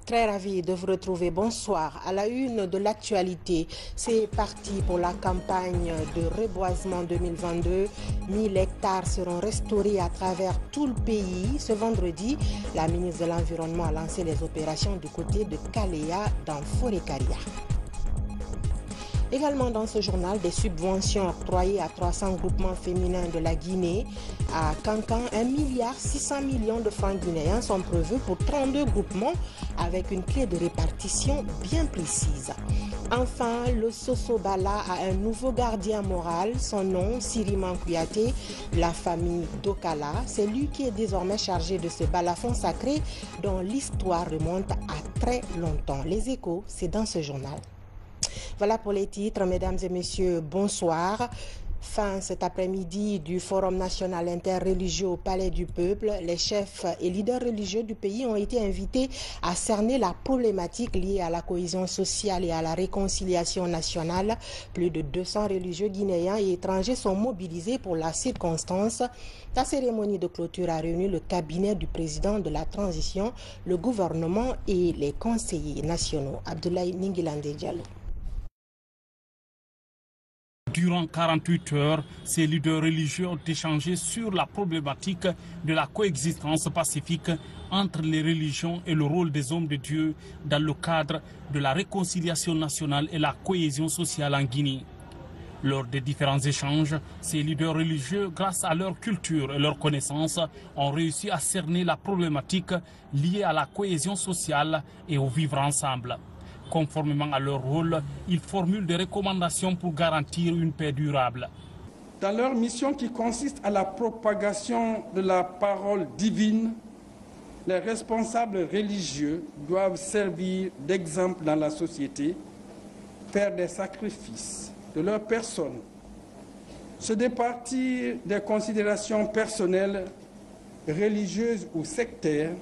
Très ravi de vous retrouver. Bonsoir. À la une de l'actualité, c'est parti pour la campagne de reboisement 2022. 1000 hectares seront restaurés à travers tout le pays. Ce vendredi, la ministre de l'Environnement a lancé les opérations du côté de Kalea dans Forêt-Caria. Également dans ce journal, des subventions octroyées à 300 groupements féminins de la Guinée. À Cancan, 1,6 milliard de francs guinéens sont prévus pour 32 groupements avec une clé de répartition bien précise. Enfin, le Sosobala a un nouveau gardien moral. Son nom, Siriman Kouyaté, la famille Dokala. C'est lui qui est désormais chargé de ce balafon sacré dont l'histoire remonte à très longtemps. Les échos, c'est dans ce journal. Voilà pour les titres, mesdames et messieurs, bonsoir. Fin cet après-midi du Forum national interreligieux au Palais du Peuple. Les chefs et leaders religieux du pays ont été invités à cerner la problématique liée à la cohésion sociale et à la réconciliation nationale. Plus de 200 religieux guinéens et étrangers sont mobilisés pour la circonstance. La cérémonie de clôture a réuni le cabinet du président de la transition, le gouvernement et les conseillers nationaux. Abdoulaye Ningilande Diallo. Durant 48 heures, ces leaders religieux ont échangé sur la problématique de la coexistence pacifique entre les religions et le rôle des hommes de Dieu dans le cadre de la réconciliation nationale et la cohésion sociale en Guinée. Lors des différents échanges, ces leaders religieux, grâce à leur culture et leur connaissance, ont réussi à cerner la problématique liée à la cohésion sociale et au vivre ensemble. Conformément à leur rôle, ils formulent des recommandations pour garantir une paix durable. Dans leur mission qui consiste à la propagation de la parole divine, les responsables religieux doivent servir d'exemple dans la société, faire des sacrifices de leur personne, se départir des considérations personnelles, religieuses ou sectaires,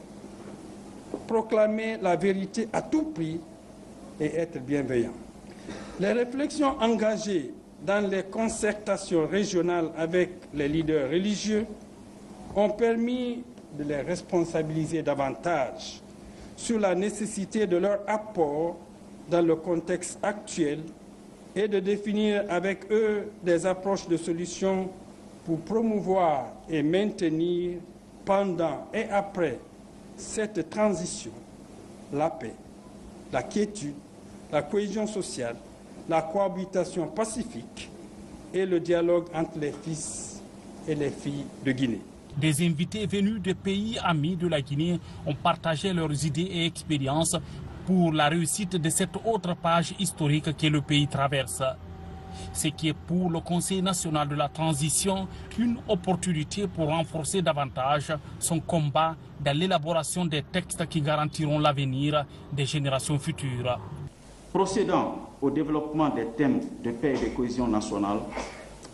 proclamer la vérité à tout prix et être bienveillant. Les réflexions engagées dans les concertations régionales avec les leaders religieux ont permis de les responsabiliser davantage sur la nécessité de leur apport dans le contexte actuel et de définir avec eux des approches de solutions pour promouvoir et maintenir pendant et après cette transition la paix, la quiétude, la cohésion sociale, la cohabitation pacifique et le dialogue entre les fils et les filles de Guinée. Des invités venus des pays amis de la Guinée ont partagé leurs idées et expériences pour la réussite de cette autre page historique que le pays traverse. Ce qui est pour le Conseil national de la transition une opportunité pour renforcer davantage son combat dans l'élaboration des textes qui garantiront l'avenir des générations futures. Procédant au développement des thèmes de paix et de cohésion nationale,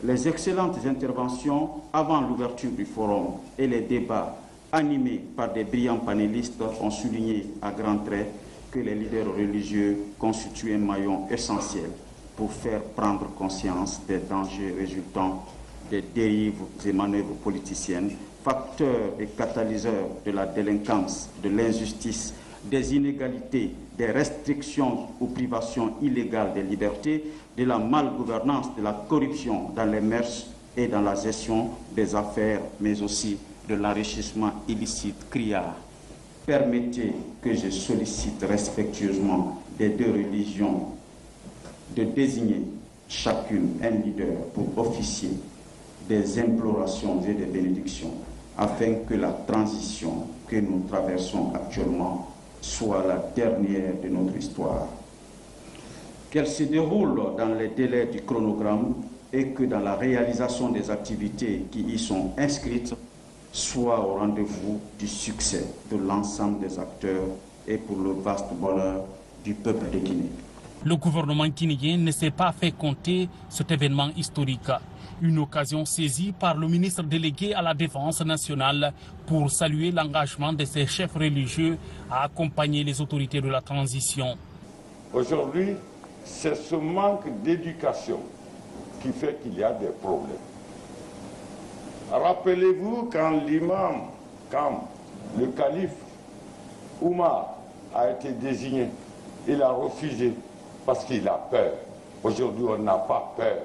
les excellentes interventions avant l'ouverture du forum et les débats animés par des brillants panélistes ont souligné à grands traits que les leaders religieux constituent un maillon essentiel pour faire prendre conscience des dangers résultant des dérives et manœuvres politiciennes, facteurs et catalyseurs de la délinquance, de l'injustice, des inégalités, des restrictions ou privations illégales des libertés, de la malgouvernance, de la corruption dans les mœurs et dans la gestion des affaires, mais aussi de l'enrichissement illicite criard. Permettez que je sollicite respectueusement des deux religions de désigner chacune un leader pour officier des implorations et des bénédictions afin que la transition que nous traversons actuellement soit la dernière de notre histoire. Qu'elle se déroule dans les délais du chronogramme et que dans la réalisation des activités qui y sont inscrites, soit au rendez-vous du succès de l'ensemble des acteurs et pour le vaste bonheur du peuple de Guinée. Le gouvernement guinéen ne s'est pas fait compter cet événement historique. Une occasion saisie par le ministre délégué à la Défense nationale pour saluer l'engagement de ses chefs religieux à accompagner les autorités de la transition. Aujourd'hui, c'est ce manque d'éducation qui fait qu'il y a des problèmes. Rappelez-vous quand l'imam, quand le calife Oumar a été désigné, il a refusé parce qu'il a peur. Aujourd'hui, on n'a pas peur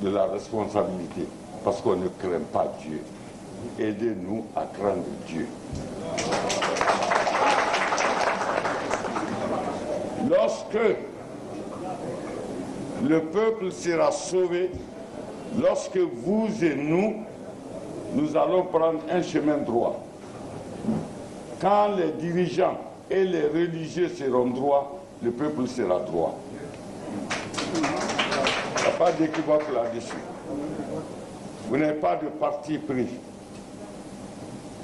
de la responsabilité parce qu'on ne craint pas Dieu. Aidez-nous à craindre Dieu. Lorsque le peuple sera sauvé, lorsque vous et nous allons prendre un chemin droit. Quand les dirigeants et les religieux seront droits, le peuple sera droit. Il n'y a pas d'équivoque là-dessus. Vous n'avez pas de parti pris.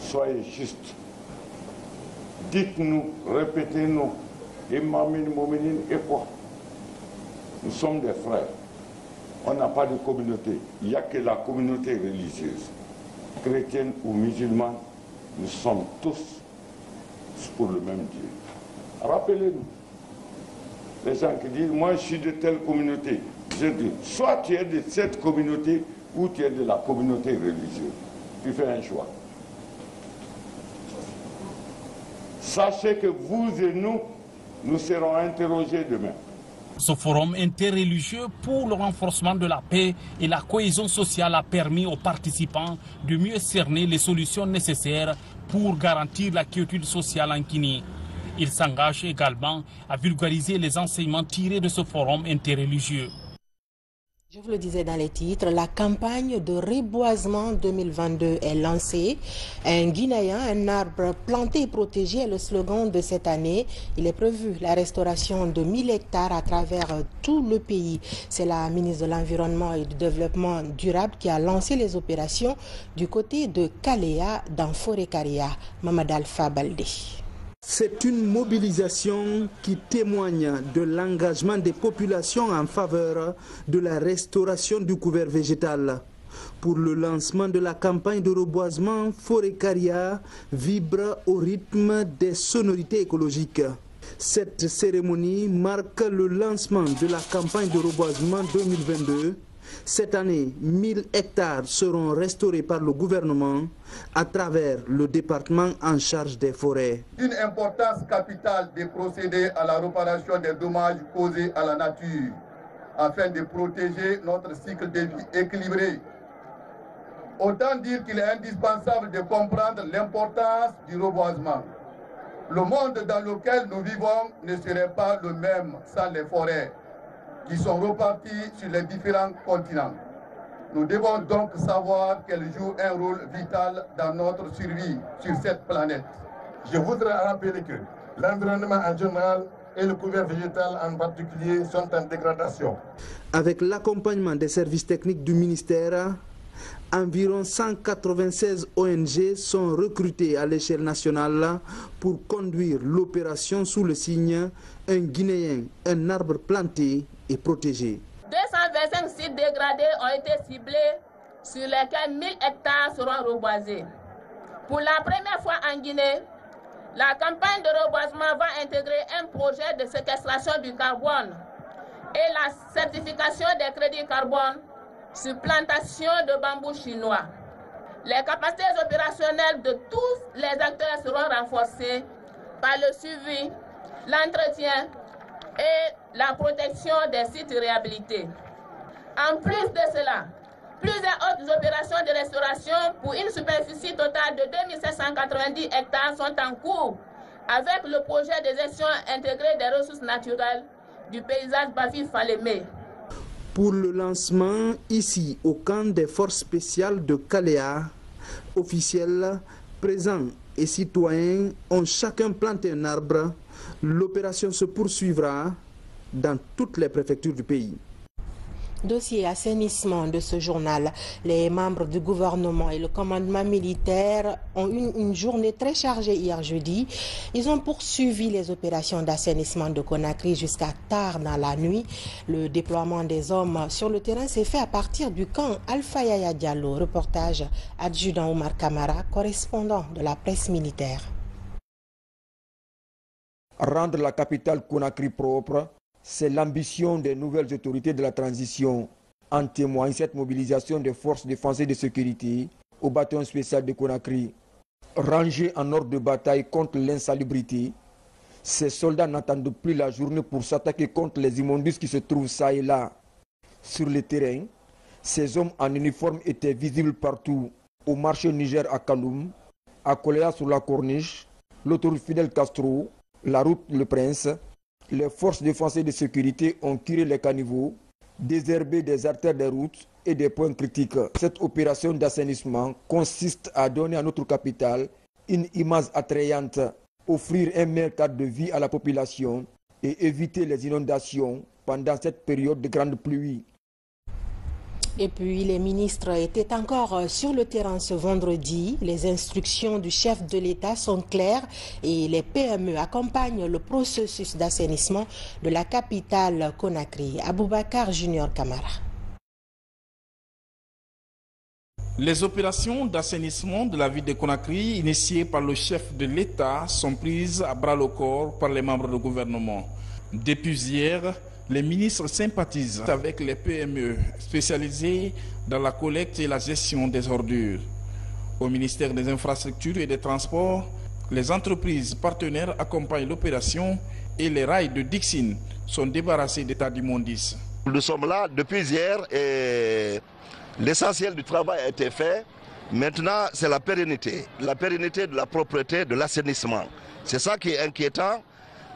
Soyez juste. Dites-nous, répétez-nous. Imamine, Mominine et quoi? Nous sommes des frères. On n'a pas de communauté. Il n'y a que la communauté religieuse. Chrétienne ou musulmane, nous sommes tous pour le même Dieu. Rappelez-nous. Les gens qui disent, moi je suis de telle communauté. Je dis, soit tu es de cette communauté ou tu es de la communauté religieuse. Tu fais un choix. Sachez que vous et nous serons interrogés demain. Ce forum interreligieux pour le renforcement de la paix et la cohésion sociale a permis aux participants de mieux cerner les solutions nécessaires pour garantir la quiétude sociale en Guinée. Il s'engage également à vulgariser les enseignements tirés de ce forum interreligieux. Je vous le disais dans les titres, la campagne de reboisement 2022 est lancée. Un Guinéen, un arbre planté et protégé est le slogan de cette année. Il est prévu la restauration de 1000 hectares à travers tout le pays. C'est la ministre de l'Environnement et du Développement durable qui a lancé les opérations du côté de Kaléa dans Forêt-Karia. Mamadou Alpha Baldé. C'est une mobilisation qui témoigne de l'engagement des populations en faveur de la restauration du couvert végétal. Pour le lancement de la campagne de reboisement, Forêt-Karia vibre au rythme des sonorités écologiques. Cette cérémonie marque le lancement de la campagne de reboisement 2022. Cette année, 1000 hectares seront restaurés par le gouvernement à travers le département en charge des forêts. D'une importance capitale de procéder à la réparation des dommages causés à la nature afin de protéger notre cycle de vie équilibré. Autant dire qu'il est indispensable de comprendre l'importance du reboisement. Le monde dans lequel nous vivons ne serait pas le même sans les forêts, qui sont repartis sur les différents continents. Nous devons donc savoir qu'elles jouent un rôle vital dans notre survie sur cette planète. Je voudrais rappeler que l'environnement en général et le couvert végétal en particulier sont en dégradation. Avec l'accompagnement des services techniques du ministère, environ 196 ONG sont recrutées à l'échelle nationale pour conduire l'opération sous le signe « Un Guinéen, un arbre planté et protégé ». 225 sites dégradés ont été ciblés sur lesquels 1000 hectares seront reboisés. Pour la première fois en Guinée, la campagne de reboisement va intégrer un projet de séquestration du carbone et la certification des crédits carbone sur plantation de bambou chinois. Les capacités opérationnelles de tous les acteurs seront renforcées par le suivi, l'entretien et la protection des sites réhabilités. En plus de cela, plusieurs autres opérations de restauration pour une superficie totale de 2790 hectares sont en cours avec le projet de gestion intégrée des ressources naturelles du paysage Bafi-Falémé. Pour le lancement, ici au camp des forces spéciales de Kaléa, officiels, présents et citoyens ont chacun planté un arbre. L'opération se poursuivra dans toutes les préfectures du pays. Dossier assainissement de ce journal. Les membres du gouvernement et le commandement militaire ont eu une journée très chargée hier jeudi. Ils ont poursuivi les opérations d'assainissement de Conakry jusqu'à tard dans la nuit. Le déploiement des hommes sur le terrain s'est fait à partir du camp Alpha Yaya Diallo. Reportage adjudant Omar Kamara, correspondant de la presse militaire. Rendre la capitale Conakry propre, C'est l'ambition des nouvelles autorités de la transition. En témoigne cette mobilisation des forces de défense et de sécurité au bataillon spécial de Conakry. Rangés en ordre de bataille contre l'insalubrité, ces soldats n'attendent plus la journée pour s'attaquer contre les immondices qui se trouvent ça et là. Sur le terrain, ces hommes en uniforme étaient visibles partout. Au marché Niger à Kaloum, à Koléa sur la Corniche, l'autoroute Fidel Castro, la route Le Prince, les forces de défense et de sécurité ont curé les caniveaux, désherbé des artères des routes et des points critiques. Cette opération d'assainissement consiste à donner à notre capitale une image attrayante, offrir un meilleur cadre de vie à la population et éviter les inondations pendant cette période de grande pluie. Et puis les ministres étaient encore sur le terrain ce vendredi. Les instructions du chef de l'État sont claires et les PME accompagnent le processus d'assainissement de la capitale Conakry. Aboubakar Junior Camara. Les opérations d'assainissement de la ville de Conakry, initiées par le chef de l'État, sont prises à bras-le-corps par les membres du gouvernement. Depuis hier, les ministres sympathisent avec les PME spécialisées dans la collecte et la gestion des ordures. Au ministère des Infrastructures et des Transports, les entreprises partenaires accompagnent l'opération et les rails de Dixine sont débarrassés d'état d'immondice. Nous sommes là depuis hier et l'essentiel du travail a été fait. Maintenant, c'est la pérennité de la propreté, de l'assainissement. C'est ça qui est inquiétant.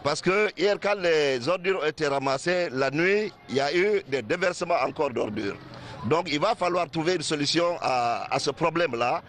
Parce que hier, quand les ordures ont été ramassées, la nuit, il y a eu des déversements encore d'ordures. Donc il va falloir trouver une solution à ce problème-là,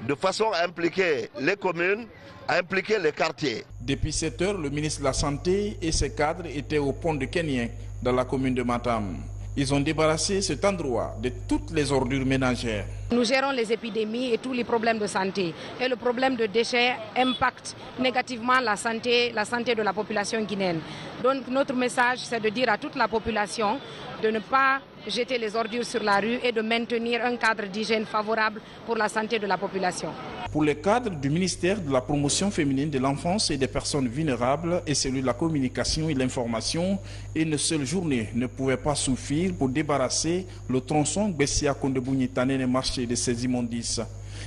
de façon à impliquer les communes, à impliquer les quartiers. Depuis 7 heures, le ministre de la Santé et ses cadres étaient au pont de Kenien, dans la commune de Matam. Ils ont débarrassé cet endroit de toutes les ordures ménagères. Nous gérons les épidémies et tous les problèmes de santé. Et le problème de déchets impacte négativement la santé de la population guinéenne. Donc notre message, c'est de dire à toute la population de ne pas jeter les ordures sur la rue et de maintenir un cadre d'hygiène favorable pour la santé de la population. Pour les cadres du ministère de la promotion féminine de l'enfance et des personnes vulnérables et celui de la communication et l'information, une seule journée ne pouvait pas suffire pour débarrasser le tronçon Bessia-Kondebouni-Tanene marché de ces immondices.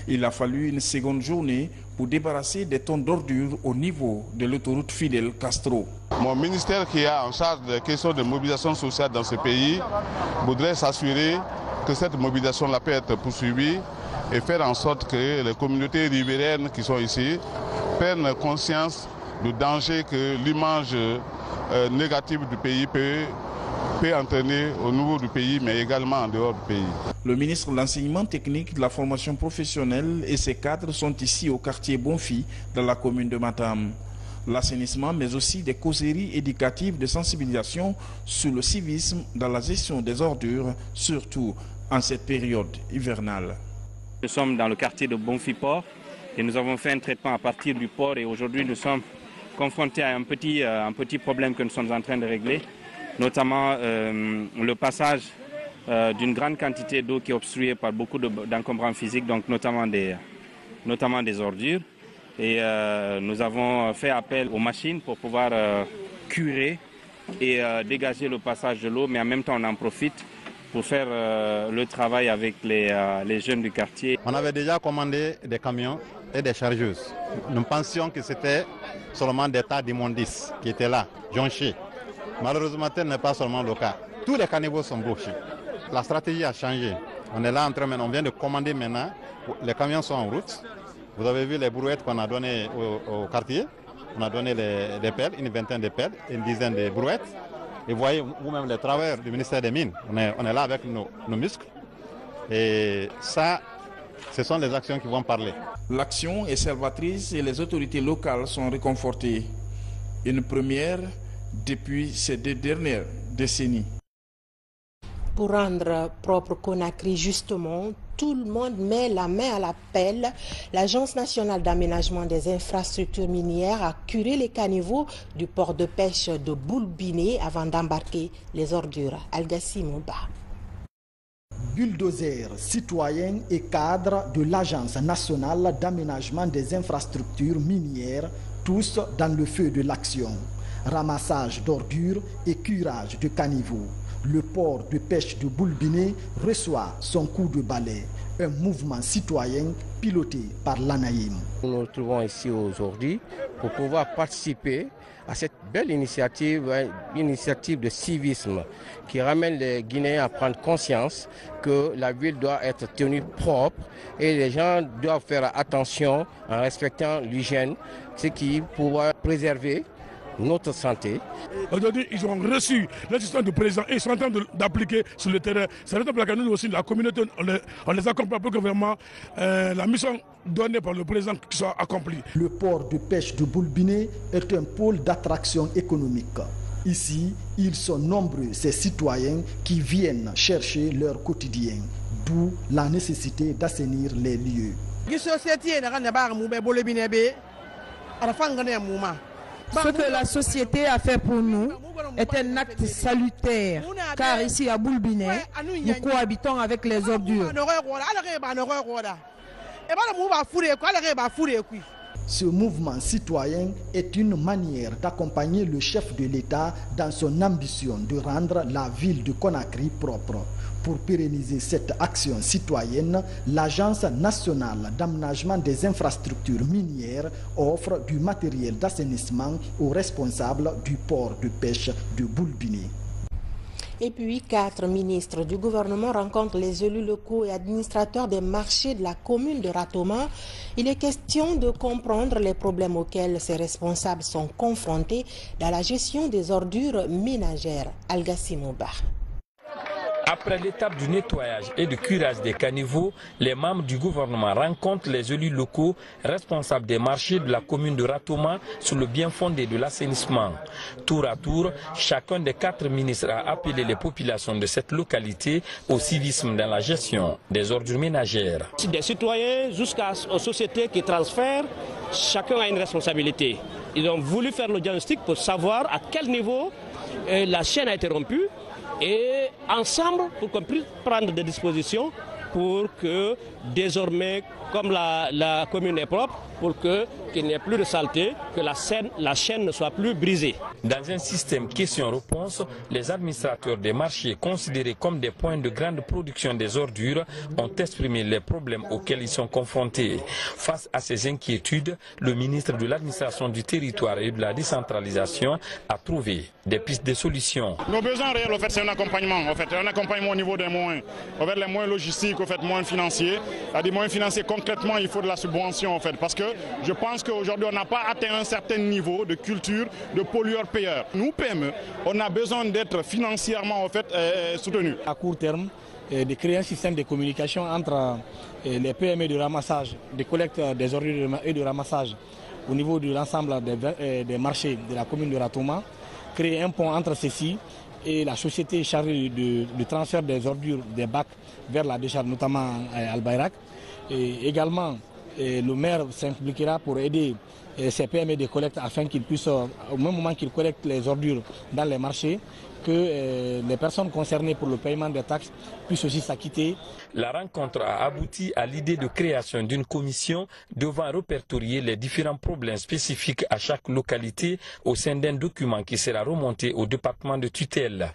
Il a fallu une seconde journée pour débarrasser des tonnes d'ordures au niveau de l'autoroute Fidel Castro. Mon ministère qui a en charge des questions de mobilisation sociale dans ce pays voudrait s'assurer que cette mobilisation-là peut être poursuivie et faire en sorte que les communautés riveraines qui sont ici prennent conscience du danger que l'image négative du pays peut entraîner au niveau du pays, mais également en dehors du pays. Le ministre de l'Enseignement technique, de la formation professionnelle et ses cadres sont ici au quartier Bonfi, dans la commune de Matam. L'assainissement, mais aussi des causeries éducatives de sensibilisation sur le civisme dans la gestion des ordures, surtout en cette période hivernale. Nous sommes dans le quartier de Bonfi-Port et nous avons fait un traitement à partir du port et aujourd'hui nous sommes confrontés à un petit problème que nous sommes en train de régler, notamment le passage d'une grande quantité d'eau qui est obstruée par beaucoup d'encombrants physiques, donc notamment des ordures. Et nous avons fait appel aux machines pour pouvoir curer et dégager le passage de l'eau, mais en même temps on en profite pour faire le travail avec les jeunes du quartier. On avait déjà commandé des camions et des chargeuses. Nous pensions que c'était seulement des tas d'immondices qui étaient là, jonchés. Malheureusement, tel n'est pas seulement le cas. Tous les caniveaux sont bouchés. La stratégie a changé. On est là en train maintenant, on vient de commander maintenant. Les camions sont en route. Vous avez vu les brouettes qu'on a données au quartier. On a donné des pelles, une vingtaine de pelles, une dizaine de brouettes. Et vous voyez vous-même les travailleurs du ministère des Mines. On est là avec nos muscles. Et ça, ce sont les actions qui vont parler. L'action est salvatrice et les autorités locales sont réconfortées. Une première depuis ces 2 dernières décennies. Pour rendre propre Conakry, justement, tout le monde met la main à la pelle. L'Agence nationale d'aménagement des infrastructures minières a curé les caniveaux du port de pêche de Boulbiné avant d'embarquer les ordures. Algassi Mouba. Bulldozers, citoyens et cadres de l'Agence nationale d'aménagement des infrastructures minières, tous dans le feu de l'action. ramassage d'ordures et curage de caniveaux. Le port de pêche de Boulbiné reçoit son coup de balai, un mouvement citoyen piloté par l'ANAIM. Nous nous trouvons ici aujourd'hui pour pouvoir participer à cette belle initiative de civisme qui ramène les Guinéens à prendre conscience que la ville doit être tenue propre et les gens doivent faire attention en respectant l'hygiène, ce qui pourra préserver notre santé. Aujourd'hui, ils ont reçu l'assistance du président et ils sont en train d'appliquer sur le terrain. C'est la raison pour laquelle nous aussi, la communauté, on les accompagne pour que vraiment la mission donnée par le président soit accomplie. Le port de pêche de Boulbiné est un pôle d'attraction économique. Ici, ils sont nombreux, ces citoyens qui viennent chercher leur quotidien, d'où la nécessité d'assainir les lieux. Ce que la société a fait pour nous est un acte salutaire, car ici à Boulbiné, nous cohabitons avec les ordures. Ce mouvement citoyen est une manière d'accompagner le chef de l'État dans son ambition de rendre la ville de Conakry propre. Pour pérenniser cette action citoyenne, l'Agence nationale d'aménagement des infrastructures minières offre du matériel d'assainissement aux responsables du port de pêche de Boulbiné. Et puis, 4 ministres du gouvernement rencontrent les élus locaux et administrateurs des marchés de la commune de Ratoma. Il est question de comprendre les problèmes auxquels ces responsables sont confrontés dans la gestion des ordures ménagères. Algassimouba. Après l'étape du nettoyage et du curage des caniveaux, les membres du gouvernement rencontrent les élus locaux responsables des marchés de la commune de Ratoma sur le bien fondé de l'assainissement. Tour à tour, chacun des 4 ministres a appelé les populations de cette localité au civisme dans la gestion des ordures ménagères. Des citoyens jusqu'aux sociétés qui transfèrent, chacun a une responsabilité. Ils ont voulu faire le diagnostic pour savoir à quel niveau la chaîne a été rompue. Et ensemble, pour qu'on puisse prendre des dispositions pour que désormais, comme la commune est propre, pour qu'il n'y ait plus de saleté, que la chaîne ne soit plus brisée. Dans un système question-réponse, les administrateurs des marchés considérés comme des points de grande production des ordures ont exprimé les problèmes auxquels ils sont confrontés. Face à ces inquiétudes, le ministre de l'administration du territoire et de la décentralisation a trouvé des pistes de solutions. Nos besoins réels, c'est un accompagnement. Un accompagnement au niveau des moyens. Les moyens logistiques, moyens financiers. À des moyens financiers, concrètement, il faut de la subvention. Parce que je pense qu'aujourd'hui, on n'a pas atteint un certain niveau de culture de pollueur-payeur. Nous, PME, on a besoin d'être financièrement soutenus. À court terme, de créer un système de communication entre les PME de ramassage, de collecte des ordures et de ramassage au niveau de l'ensemble des marchés de la commune de Ratoma, créer un pont entre ceux-ci et la société chargée du transfert des ordures des bacs vers la décharge, notamment à Al-Bayrak. Et également, le maire s'impliquera pour aider ces PME de collecte afin qu'ils puissent, au même moment qu'ils collectent les ordures dans les marchés, que les personnes concernées pour le paiement des taxes puissent aussi s'acquitter. La rencontre a abouti à l'idée de création d'une commission devant répertorier les différents problèmes spécifiques à chaque localité au sein d'un document qui sera remonté au département de tutelle.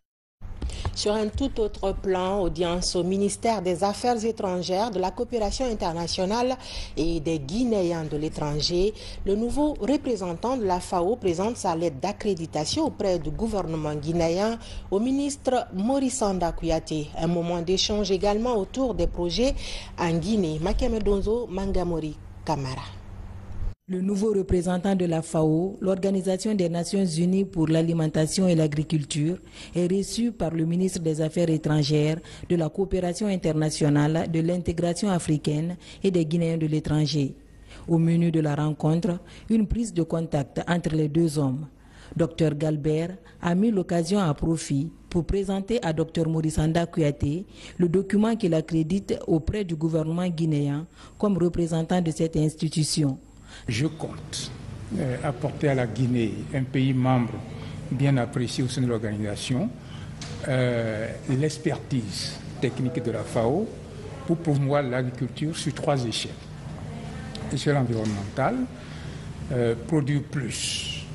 Sur un tout autre plan, audience au ministère des Affaires étrangères, de la coopération internationale et des Guinéens de l'étranger, le nouveau représentant de la FAO présente sa lettre d'accréditation auprès du gouvernement guinéen au ministre Maurice Sanda Kouyaté. Un moment d'échange également autour des projets en Guinée. Makemedonzo Mangamori Kamara. Le nouveau représentant de la FAO, l'Organisation des Nations Unies pour l'alimentation et l'agriculture, est reçu par le ministre des Affaires étrangères, de la coopération internationale, de l'intégration africaine et des Guinéens de l'étranger. Au menu de la rencontre, une prise de contact entre les deux hommes. Dr Galbert a mis l'occasion à profit pour présenter à Dr Maurice Sanda Kouyaté le document qu'il accrédite auprès du gouvernement guinéen comme représentant de cette institution. Je compte apporter à la Guinée, un pays membre bien apprécié au sein de l'organisation, l'expertise technique de la FAO pour promouvoir l'agriculture sur 3 échelles. Échelle environnementale, produire plus.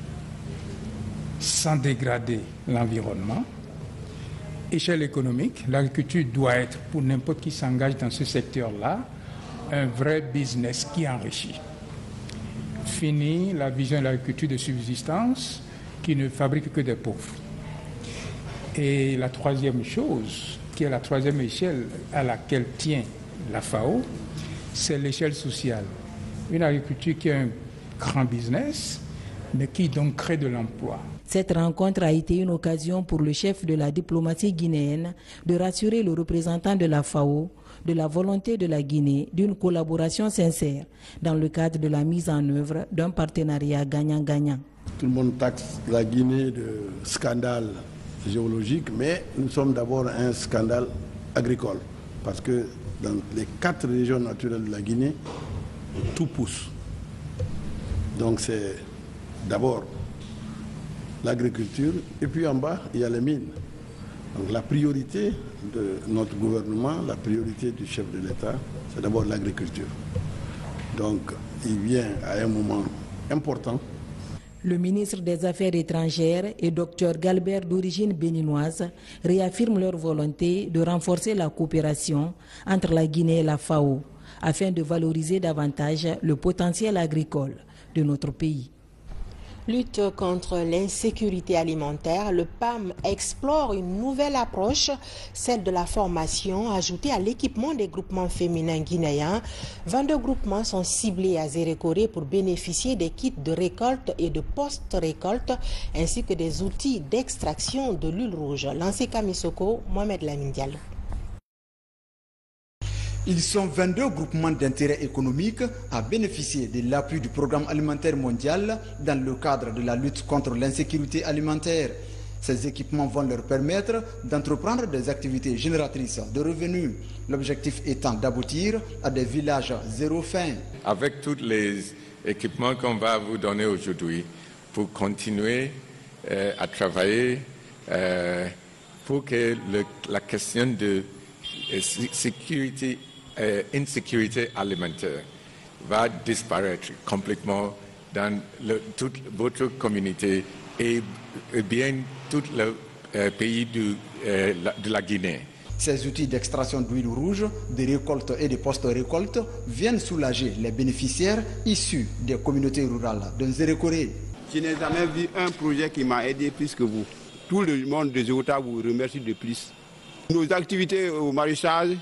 sans dégrader l'environnement. Échelle économique, l'agriculture doit être, pour n'importe qui s'engage dans ce secteur-là, un vrai business qui enrichit. Fini la vision de l'agriculture de subsistance qui ne fabrique que des pauvres. Et la troisième chose, qui est la troisième échelle à laquelle tient la FAO, c'est l'échelle sociale. Une agriculture qui est un grand business, mais qui donc crée de l'emploi. Cette rencontre a été une occasion pour le chef de la diplomatie guinéenne de rassurer le représentant de la FAO de la volonté de la Guinée d'une collaboration sincère dans le cadre de la mise en œuvre d'un partenariat gagnant-gagnant. Tout le monde taxe la Guinée de scandale géologique, mais nous sommes d'abord un scandale agricole, parce que dans les 4 régions naturelles de la Guinée, tout pousse. Donc c'est d'abord l'agriculture, et puis en bas, il y a les mines. Donc la priorité de notre gouvernement, la priorité du chef de l'État, c'est d'abord l'agriculture. Donc il vient à un moment important. Le ministre des Affaires étrangères et Dr Galbert, d'origine béninoise, réaffirment leur volonté de renforcer la coopération entre la Guinée et la FAO afin de valoriser davantage le potentiel agricole de notre pays. Lutte contre l'insécurité alimentaire, le PAM explore une nouvelle approche, celle de la formation ajoutée à l'équipement des groupements féminins guinéens. 22 groupements sont ciblés à Zérékoré pour bénéficier des kits de récolte et de post-récolte, ainsi que des outils d'extraction de l'huile rouge. Lancé Kamisoko, Mohamed Lamine Diallo. Ils sont 22 groupements d'intérêt économique à bénéficier de l'appui du Programme alimentaire mondial dans le cadre de la lutte contre l'insécurité alimentaire. Ces équipements vont leur permettre d'entreprendre des activités génératrices de revenus, l'objectif étant d'aboutir à des villages zéro faim. Avec tous les équipements qu'on va vous donner aujourd'hui, pour continuer à travailler pour que la question de insécurité alimentaire va disparaître complètement dans toute votre communauté et bien tout le pays de la Guinée. Ces outils d'extraction d'huile rouge, de récolte et de post-récolte viennent soulager les bénéficiaires issus des communautés rurales de Zérékoré. Je n'ai jamais vu un projet qui m'a aidé plus que vous. Tout le monde de Zérékoré vous remercie de plus. Nos activités au maraîchage,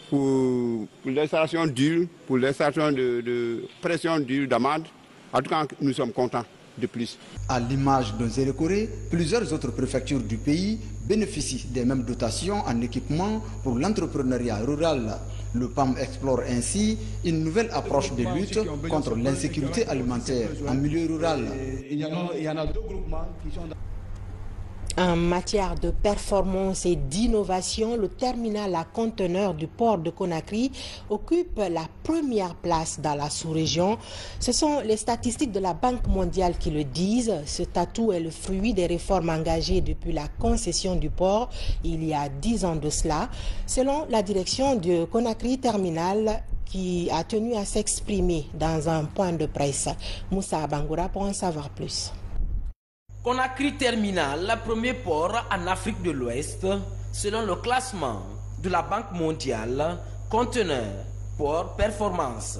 pour l'installation d'huile, pour l'installation de pression d'huile d'amande, en tout cas nous sommes contents de plus. À l'image de Zérékoré, plusieurs autres préfectures du pays bénéficient des mêmes dotations en équipement pour l'entrepreneuriat rural. Le PAM explore ainsi une nouvelle approche de lutte contre l'insécurité alimentaire en milieu rural. Il y en a 2 groupements qui sont dans... En matière de performance et d'innovation, le terminal à conteneurs du port de Conakry occupe la première place dans la sous-région. Ce sont les statistiques de la Banque mondiale qui le disent. Cet atout est le fruit des réformes engagées depuis la concession du port il y a 10 ans de cela. Selon la direction du Conakry Terminal, qui a tenu à s'exprimer dans un point de presse. Moussa Bangoura pour en savoir plus. Conakry Terminal, premier port en Afrique de l'Ouest, selon le classement de la Banque mondiale, conteneur, port, performance.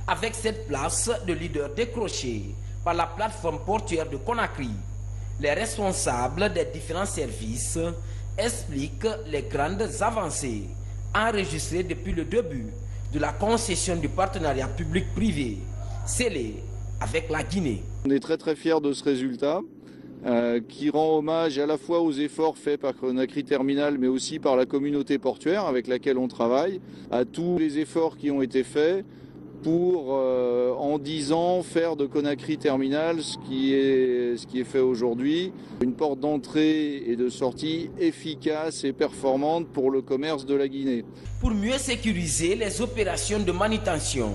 Avec cette place de leader décrochée par la plateforme portuaire de Conakry, les responsables des différents services expliquent les grandes avancées enregistrées depuis le début de la concession du partenariat public-privé scellé avec la Guinée. On est très fiers de ce résultat. Qui rend hommage à la fois aux efforts faits par Conakry Terminal mais aussi par la communauté portuaire avec laquelle on travaille, à tous les efforts qui ont été faits pour, en 10 ans, faire de Conakry Terminal ce qui est fait aujourd'hui, une porte d'entrée et de sortie efficace et performante pour le commerce de la Guinée. Pour mieux sécuriser les opérations de manutention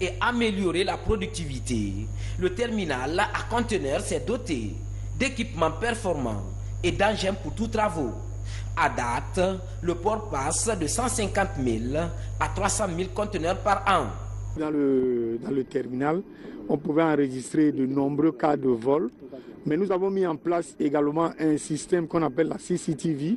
et améliorer la productivité, le terminal à conteneurs s'est doté d'équipements performants et d'engins pour tous travaux. À date, le port passe de 150 000 à 300 000 conteneurs par an. Dans le terminal, on pouvait enregistrer de nombreux cas de vol, mais nous avons mis en place également un système qu'on appelle la CCTV,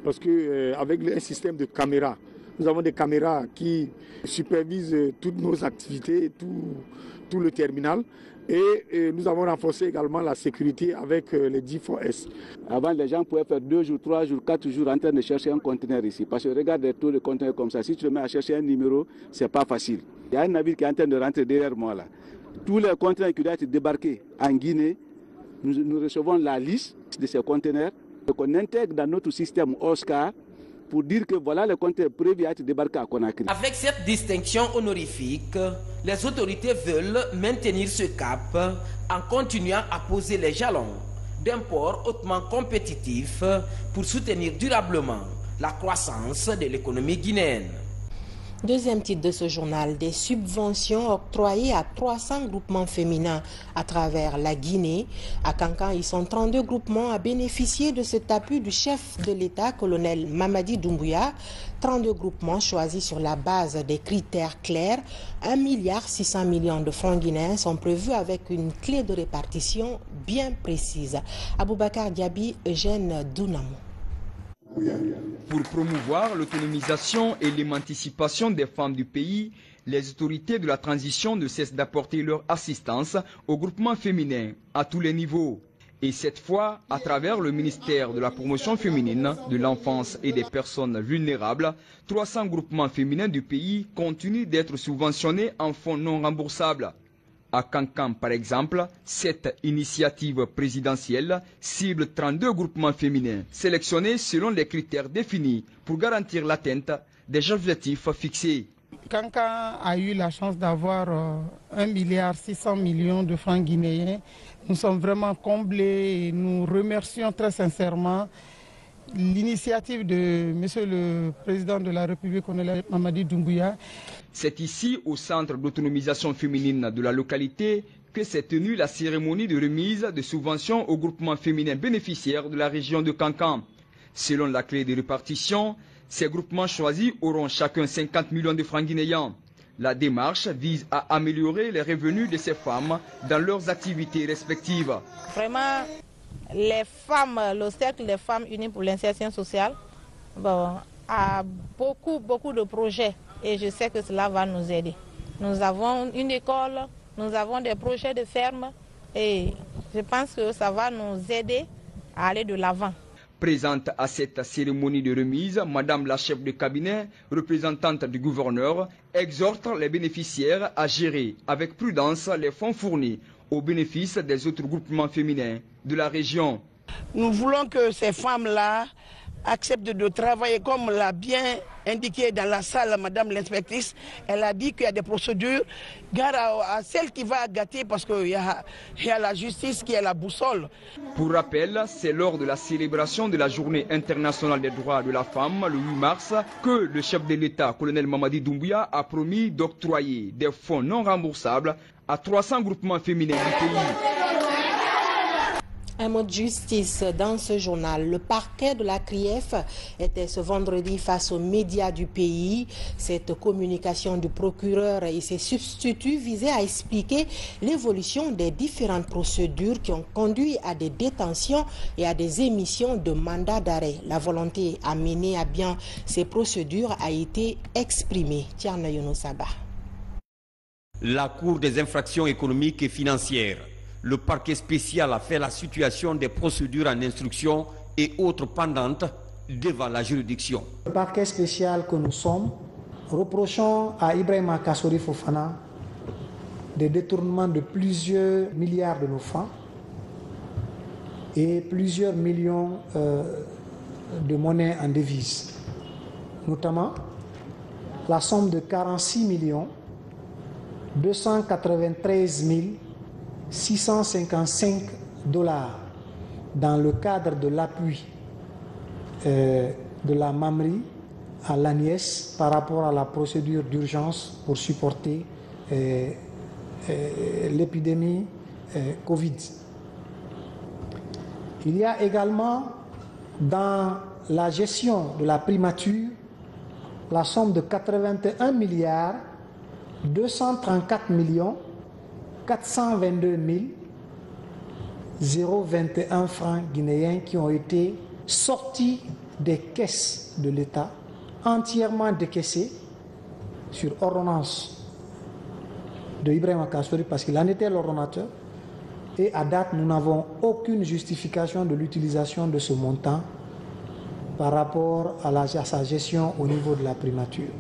parce qu'avec un système de caméras, nous avons des caméras qui supervisent toutes nos activités, tout le terminal. Et nous avons renforcé également la sécurité avec les D4S. Avant, les gens pouvaient faire 2 jours, 3 jours, 4 jours en train de chercher un conteneur ici. Parce que regarde tous les conteneurs comme ça. Si tu te mets à chercher un numéro, c'est pas facile. Il y a un navire qui est en train de rentrer derrière moi là. Tous les conteneurs qui doivent être débarqués en Guinée, nous recevons la liste de ces conteneurs qu'on intègre dans notre système OSCAR pour dire que voilà le conteneur prévu à être débarqué à Conakry. Avec cette distinction honorifique, les autorités veulent maintenir ce cap en continuant à poser les jalons d'un port hautement compétitif pour soutenir durablement la croissance de l'économie guinéenne. Deuxième titre de ce journal, des subventions octroyées à 300 groupements féminins à travers la Guinée. À Kankan, ils sont 32 groupements à bénéficier de cet appui du chef de l'État, colonel Mamadi Doumbouya. 32 groupements choisis sur la base des critères clairs. 1,6 milliard de francs guinéens sont prévus avec une clé de répartition bien précise. Aboubakar Diaby, Eugène Dounamou. Pour promouvoir l'autonomisation et l'émancipation des femmes du pays, les autorités de la transition ne cessent d'apporter leur assistance aux groupements féminins à tous les niveaux. Et cette fois, à travers le ministère de la promotion féminine, de l'enfance et des personnes vulnérables, 300 groupements féminins du pays continuent d'être subventionnés en fonds non remboursables. À Kankan, par exemple, cette initiative présidentielle cible 32 groupements féminins, sélectionnés selon les critères définis pour garantir l'atteinte des objectifs fixés. Kankan a eu la chance d'avoir 1,6 milliard de francs guinéens. Nous sommes vraiment comblés et nous remercions très sincèrement l'initiative de M. le Président de la République, colonel Mamadi Doumbouya. C'est ici, au centre d'autonomisation féminine de la localité, que s'est tenue la cérémonie de remise de subventions aux groupements féminins bénéficiaires de la région de Kankan. Selon la clé de répartition, ces groupements choisis auront chacun 50 millions de francs guinéens. La démarche vise à améliorer les revenus de ces femmes dans leurs activités respectives. Vraiment, les femmes, le cercle des femmes unies pour l'insertion sociale a beaucoup de projets et je sais que cela va nous aider. Nous avons une école, nous avons des projets de ferme et je pense que ça va nous aider à aller de l'avant. Présente à cette cérémonie de remise, Madame la chef de cabinet, représentante du gouverneur, exhorte les bénéficiaires à gérer avec prudence les fonds fournis au bénéfice des autres groupements féminins de la région. Nous voulons que ces femmes-là acceptent de travailler comme l'a bien indiqué dans la salle Madame l'inspectrice. Elle a dit qu'il y a des procédures. Gare à celle qui va gâter parce qu'il y a la justice qui est la boussole. Pour rappel, c'est lors de la célébration de la Journée internationale des droits de la femme, le 8 mars, que le chef de l'État, colonel Mamadi Doumbouya, a promis d'octroyer des fonds non remboursables à 300 groupements féminins du pays. Un mot de justice dans ce journal. Le parquet de la CRIEF était ce vendredi face aux médias du pays. Cette communication du procureur et ses substituts visait à expliquer l'évolution des différentes procédures qui ont conduit à des détentions et à des émissions de mandats d'arrêt. La volonté à mener à bien ces procédures a été exprimée. Tiana Yonosaba. La Cour des infractions économiques et financières. Le parquet spécial a fait la situation des procédures en instruction et autres pendantes devant la juridiction. Le parquet spécial que nous sommes reprochons à Ibrahima Kassori Fofana des détournements de plusieurs milliards de nos francs et plusieurs millions de monnaies en devises, notamment la somme de 46 293 655 $ dans le cadre de l'appui de la Mamri à l'ANIES par rapport à la procédure d'urgence pour supporter l'épidémie Covid. Il y a également dans la gestion de la primature la somme de 81 234 422 021 francs guinéens qui ont été sortis des caisses de l'État, entièrement décaissés sur ordonnance de Ibrahima Kassory parce qu'il en était l'ordonnateur. Et à date, nous n'avons aucune justification de l'utilisation de ce montant par rapport à sa gestion au niveau de la primature.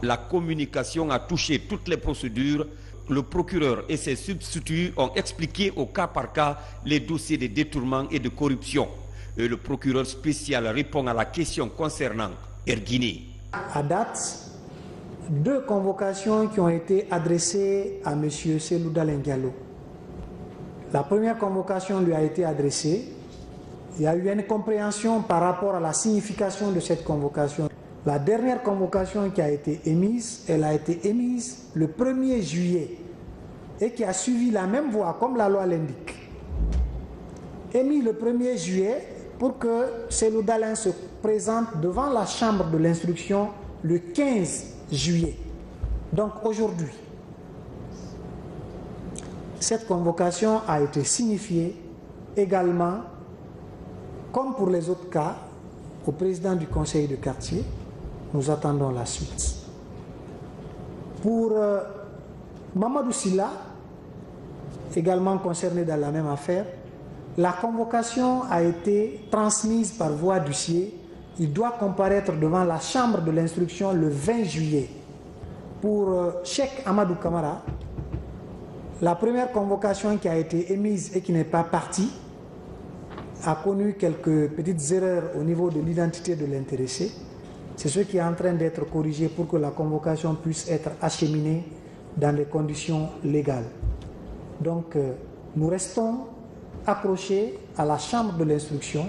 La communication a touché toutes les procédures. Le procureur et ses substituts ont expliqué au cas par cas les dossiers de détournement et de corruption. Et le procureur spécial répond à la question concernant Erguiné. À date, 2 convocations qui ont été adressées à M. Selou Dalein Diallo. La première convocation lui a été adressée. Il y a eu une incompréhension par rapport à la signification de cette convocation. La dernière convocation qui a été émise, elle a été émise le 1er juillet et qui a suivi la même voie comme la loi l'indique. Émise le 1er juillet pour que Selou Dalein se présente devant la chambre de l'instruction le 15 juillet. Donc aujourd'hui, cette convocation a été signifiée également, comme pour les autres cas, au président du conseil de quartier. Nous attendons la suite. Pour Mamadou Silla, également concerné dans la même affaire, la convocation a été transmise par voie d'huissier. Il doit comparaître devant la chambre de l'instruction le 20 juillet. Pour Cheikh Amadou Kamara, la première convocation qui a été émise et qui n'est pas partie a connu quelques petites erreurs au niveau de l'identité de l'intéressé. C'est ce qui est en train d'être corrigé pour que la convocation puisse être acheminée dans des conditions légales. Donc, nous restons accrochés à la chambre de l'instruction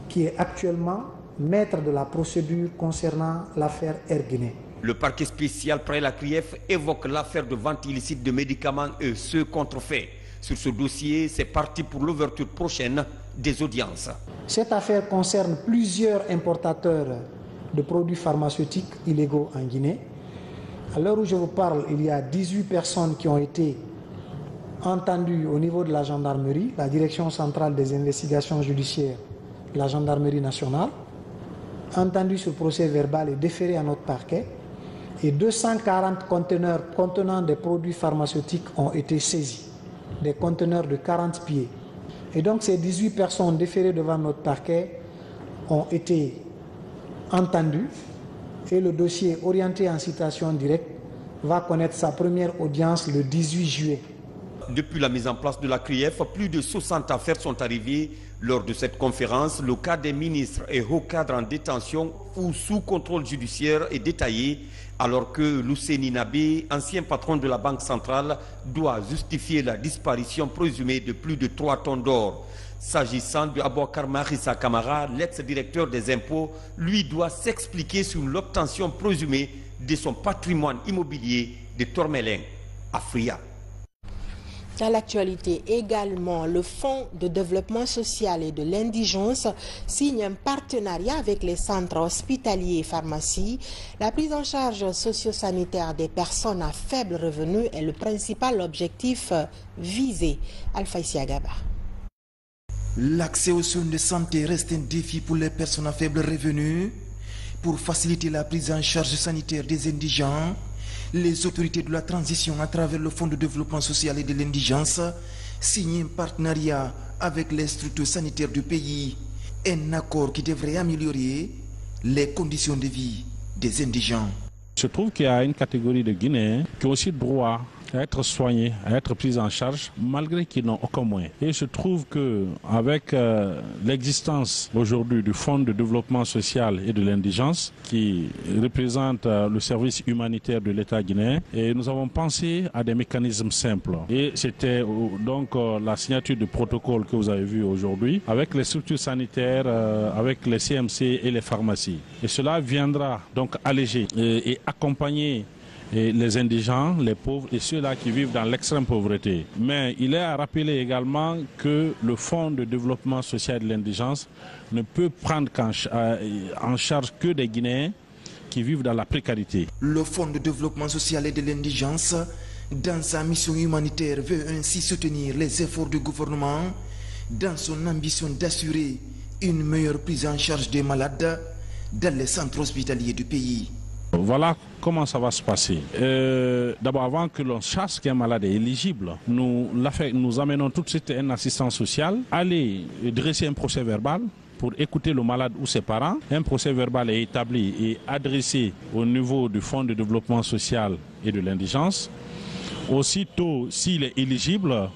qui est actuellement maître de la procédure concernant l'affaire Erguiné. Le parquet spécial près la CRIEF évoque l'affaire de vente illicite de médicaments et ceux contrefaits. Sur ce dossier, c'est parti pour l'ouverture prochaine des audiences. Cette affaire concerne plusieurs importateurs de produits pharmaceutiques illégaux en Guinée. À l'heure où je vous parle, il y a 18 personnes qui ont été entendues au niveau de la gendarmerie, la direction centrale des investigations judiciaires, la gendarmerie nationale, entendues sur procès verbal et déférées à notre parquet. Et 240 conteneurs contenant des produits pharmaceutiques ont été saisis, des conteneurs de 40 pieds. Et donc ces 18 personnes déférées devant notre parquet ont été entendues et le dossier orienté en citation directe va connaître sa première audience le 18 juillet. Depuis la mise en place de la CRIEF, plus de 60 affaires sont arrivées. Lors de cette conférence, le cas des ministres et hauts cadres en détention ou sous contrôle judiciaire est détaillé, alors que Lousseni Nabé, ancien patron de la Banque centrale, doit justifier la disparition présumée de plus de 3 tonnes d'or. S'agissant de Abouakar Marissa Kamara, l'ex-directeur des impôts, lui doit s'expliquer sur l'obtention présumée de son patrimoine immobilier de Tourmelin à Fria. Dans l'actualité également, le Fonds de développement social et de l'indigence signe un partenariat avec les centres hospitaliers et pharmacies. La prise en charge socio-sanitaire des personnes à faible revenu est le principal objectif visé. Alpha Isiagaba. L'accès aux soins de santé reste un défi pour les personnes à faible revenu. Pour faciliter la prise en charge sanitaire des indigents, les autorités de la transition à travers le Fonds de développement social et de l'indigence signent un partenariat avec les structures sanitaires du pays. Un accord qui devrait améliorer les conditions de vie des indigents. Je trouve qu'il y a une catégorie de Guinéens qui ont aussi droit à être soignés, à être pris en charge, malgré qu'ils n'ont aucun moyen. Et je trouve qu'avec l'existence aujourd'hui du Fonds de développement social et de l'indigence, qui représente le service humanitaire de l'État guinéen, et nous avons pensé à des mécanismes simples. Et c'était donc la signature du protocole que vous avez vu aujourd'hui, avec les structures sanitaires, avec les CMC et les pharmacies. Et cela viendra donc alléger et accompagner les indigents, les pauvres et ceux-là qui vivent dans l'extrême pauvreté. Mais il est à rappeler également que le Fonds de développement social de l'indigence ne peut prendre en charge que des Guinéens qui vivent dans la précarité. Le Fonds de développement social et de l'indigence, dans sa mission humanitaire, veut ainsi soutenir les efforts du gouvernement dans son ambition d'assurer une meilleure prise en charge des malades dans les centres hospitaliers du pays. Voilà comment ça va se passer. D'abord, avant que l'on sache qu'un malade est éligible, nous amenons tout de suite un assistant social, aller dresser un procès verbal pour écouter le malade ou ses parents. Un procès verbal est établi et adressé au niveau du Fonds de développement social et de l'indigence. Aussitôt, s'il est éligible,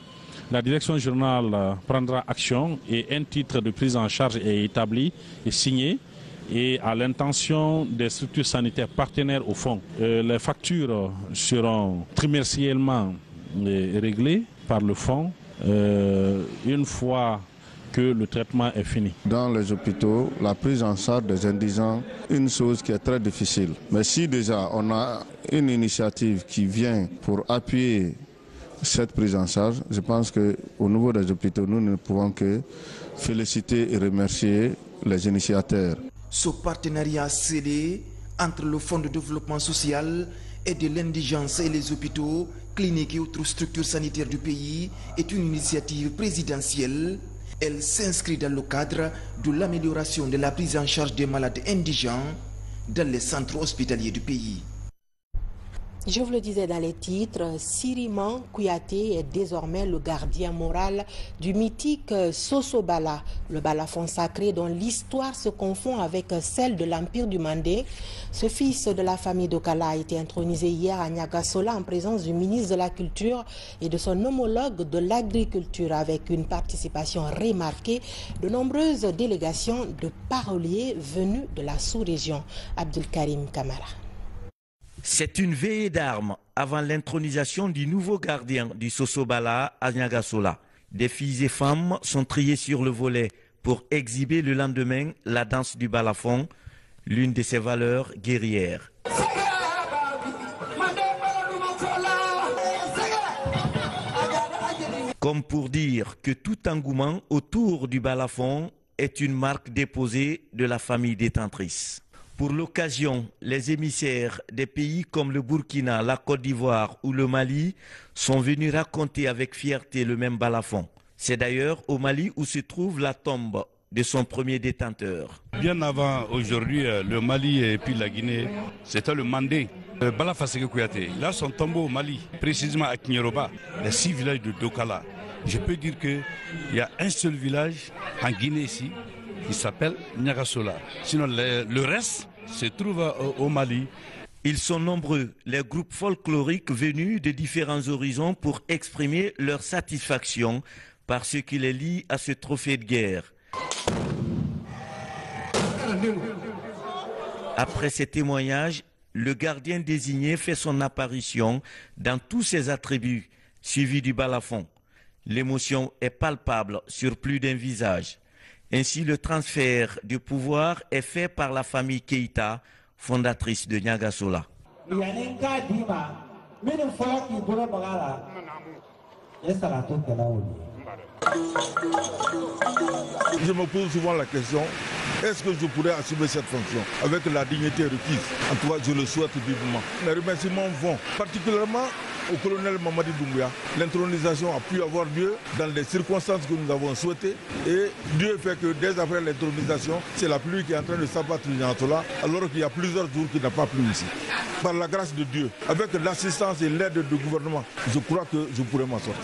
la direction générale prendra action et un titre de prise en charge est établi et signé. Et à l'intention des structures sanitaires partenaires au fond. Les factures seront trimestriellement réglées par le fonds une fois que le traitement est fini. Dans les hôpitaux, la prise en charge des indigents, une chose qui est très difficile. Mais si déjà on a une initiative qui vient pour appuyer cette prise en charge, je pense qu'au niveau des hôpitaux, nous ne pouvons que féliciter et remercier les initiateurs. Ce partenariat scellé entre le Fonds de développement social et de l'indigence et les hôpitaux, cliniques et autres structures sanitaires du pays est une initiative présidentielle. Elle s'inscrit dans le cadre de l'amélioration de la prise en charge des malades indigents dans les centres hospitaliers du pays. Je vous le disais dans les titres, Siriman Kouyaté est désormais le gardien moral du mythique Soso-Bala, le balafon sacré dont l'histoire se confond avec celle de l'Empire du Mandé. Ce fils de la famille d'Okala a été intronisé hier à Niagasola en présence du ministre de la Culture et de son homologue de l'Agriculture, avec une participation remarquée de nombreuses délégations de paroliers venus de la sous-région. Abdelkarim Kamara. C'est une veillée d'armes avant l'intronisation du nouveau gardien du Soso-Bala à Niagasola. Des filles et femmes sont triées sur le volet pour exhiber le lendemain la danse du balafon, l'une de ses valeurs guerrières. Comme pour dire que tout engouement autour du balafon est une marque déposée de la famille détentrice. Pour l'occasion, les émissaires des pays comme le Burkina, la Côte d'Ivoire ou le Mali sont venus raconter avec fierté le même balafon. C'est d'ailleurs au Mali où se trouve la tombe de son premier détenteur. Bien avant aujourd'hui, le Mali et puis la Guinée, c'était le Mandé. Balafa Seke Kouyaté, il a son tombeau au Mali, précisément à Kinyeroba, les 6 villages de Dokala. Je peux dire qu'il y a un seul village en Guinée ici, qui s'appelle Niagasola. Sinon, le reste se trouve au Mali. Ils sont nombreux, les groupes folkloriques venus de différents horizons pour exprimer leur satisfaction par ce qui les lie à ce trophée de guerre. Après ces témoignages, le gardien désigné fait son apparition dans tous ses attributs, suivi du balafon. L'émotion est palpable sur plus d'un visage. Ainsi, le transfert du pouvoir est fait par la famille Keïta, fondatrice de Niagasola. Je me pose souvent la question, est-ce que je pourrais assumer cette fonction avec la dignité requise? En tout cas, je le souhaite vivement. Les remerciements vont particulièrement au colonel Mamadi Doumbouya. L'intronisation a pu avoir lieu dans les circonstances que nous avons souhaitées et Dieu fait que dès après l'intronisation, c'est la pluie qui est en train de s'abattre dans Niagasola alors qu'il y a plusieurs jours qu'il n'a pas plu ici. Par la grâce de Dieu, avec l'assistance et l'aide du gouvernement, je crois que je pourrais m'en sortir.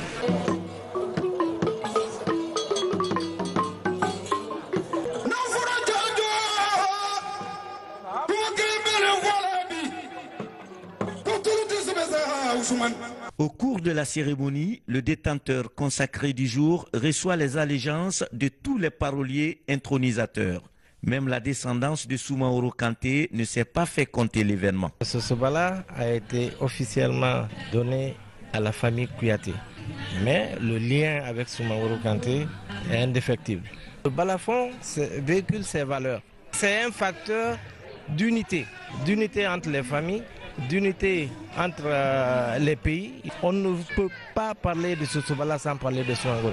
Au cours de la cérémonie, le détenteur consacré du jour reçoit les allégeances de tous les paroliers intronisateurs. Même la descendance de Soumaoro Kanté ne s'est pas fait compter l'événement. Soso-Bala a été officiellement donné à la famille Kouyaté. Mais le lien avec Soumaoro Kanté est indéfectible. Le balafon véhicule ses valeurs. C'est un facteur d'unité entre les familles, d'unité entre les pays. On ne peut pas parler de Soso-Bala sans parler de Soumaoro.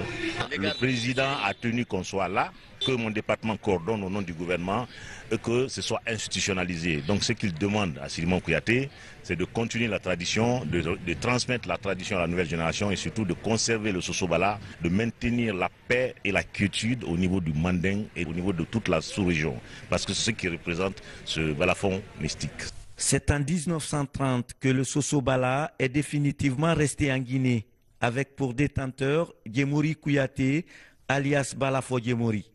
Le président a tenu qu'on soit là que mon département coordonne au nom du gouvernement et que ce soit institutionnalisé. Donc ce qu'il demande à Simon Kouyaté, c'est de continuer la tradition, de transmettre la tradition à la nouvelle génération et surtout de conserver le Sosobala, de maintenir la paix et la quiétude au niveau du Manding et au niveau de toute la sous-région. Parce que c'est ce qui représente ce balafon mystique. C'est en 1930 que le Sosobala est définitivement resté en Guinée, avec pour détenteur Djemori Kouyaté, alias Balafo Djemori.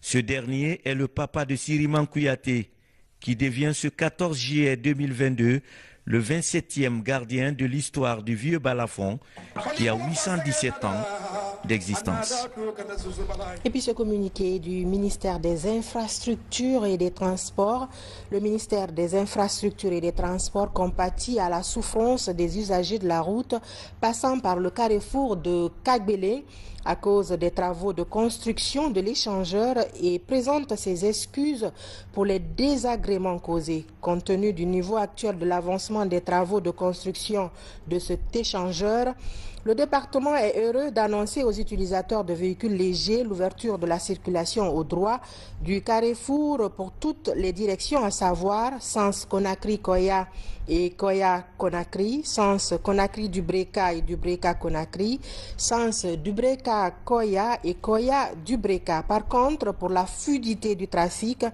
Ce dernier est le papa de Siriman Kouyaté, qui devient ce 14 juillet 2022 le 27e gardien de l'histoire du vieux balafon, qui a 817 ans d'existence. Et puis ce communiqué du ministère des Infrastructures et des Transports. Le ministère des Infrastructures et des Transports compatit à la souffrance des usagers de la route passant par le carrefour de Kagbele à cause des travaux de construction de l'échangeur et présente ses excuses pour les désagréments causés. Compte tenu du niveau actuel de l'avancement des travaux de construction de cet échangeur, le département est heureux d'annoncer aux utilisateurs de véhicules légers l'ouverture de la circulation au droit du carrefour pour toutes les directions, à savoir sens Conakry-Koya et Koya-Conakry, sens Conakry-Dubreka et Dubreka-Conakry, sens Dubreka-Koya et Koya-Dubreka. Par contre, pour la fluidité du trafic,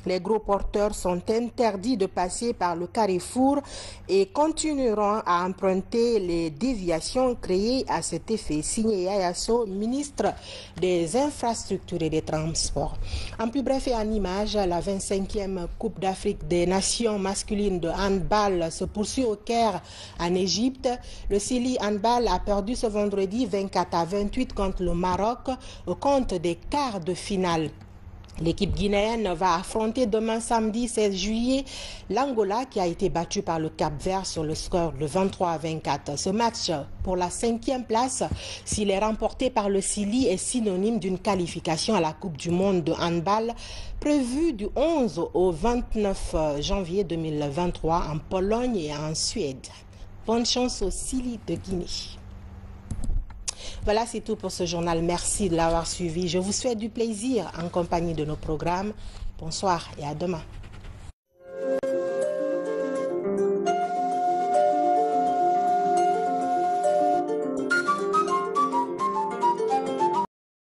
les gros porteurs sont interdits de passer par le carrefour et continueront à emprunter les déviations créées à cet effet. Signé Yayaso, ministre des Infrastructures et des Transports. En plus bref et en image, la 25e Coupe d'Afrique des Nations masculines de handball se poursuit au Caire, en Égypte. Le Sili Handball a perdu ce vendredi 24-28 contre le Maroc au compte des quarts de finale. L'équipe guinéenne va affronter demain samedi 16 juillet l'Angola qui a été battu par le Cap-Vert sur le score de 23-24. Ce match pour la 5e place, s'il est remporté par le Sili, est synonyme d'une qualification à la Coupe du Monde de handball prévue du 11 au 29 janvier 2023 en Pologne et en Suède. Bonne chance au Sili de Guinée. Voilà, c'est tout pour ce journal. Merci de l'avoir suivi. Je vous souhaite du plaisir en compagnie de nos programmes. Bonsoir et à demain.